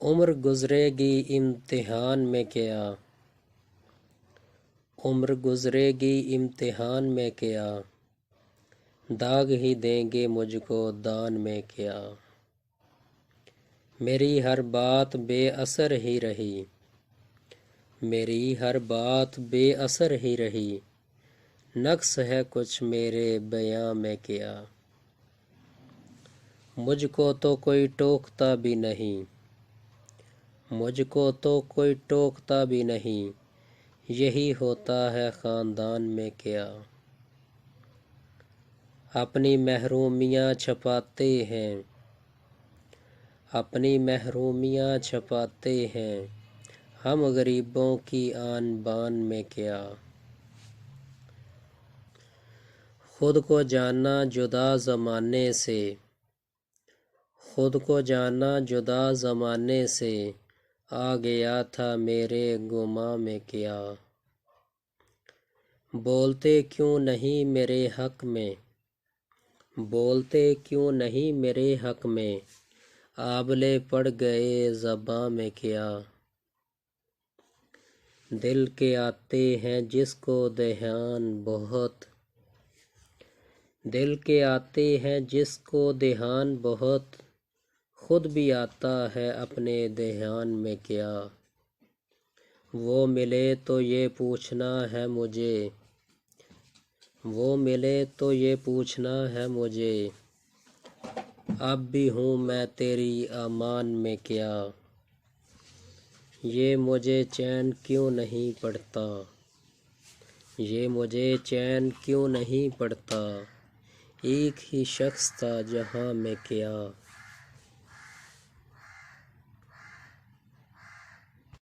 عمر گزرے گی امتحان میں کیا، عمر گزرے گی امتحان میں کیا، داغ ہی دیں گے مجھ کو دان میں کیا۔ میری ہر بات بے اثر ہی رہی، میری ہر بات بے اثر ہی رہی، نقص ہے کچھ میرے بیاں میں کیا۔ مجھ کو تو کوئی ٹوکتا بھی نہیں، مجھ کو تو کوئی ٹوکتا بھی نہیں، یہی ہوتا ہے خاندان میں کیا۔ اپنی محرومیاں چھپاتے ہیں، اپنی محرومیاں چھپاتے ہیں، ہم غریبوں کی آن بان میں کیا۔ خود کو جانا جدا زمانے سے، خود کو جانا جدا زمانے سے، آ گیا تھا میرے گماں میں کیا۔ بولتے کیوں نہیں میرے حق میں، بولتے کیوں نہیں میرے حق میں، آبلے پڑ گئے زباں میں کیا۔ دل کے آتے ہیں جس کو دھیان بہت، دل کے آتے ہیں جس کو دھیان بہت، خود بھی آتا ہے اپنے دھیان میں کیا۔ وہ ملے تو یہ پوچھنا ہے مجھے، وہ ملے تو یہ پوچھنا ہے مجھے، اب بھی ہوں میں تیری امان میں کیا۔ یہ مجھے چین کیوں نہیں پڑتا، یہ مجھے چین کیوں نہیں پڑتا، ایک ہی شخص تھا جہاں میں کیا۔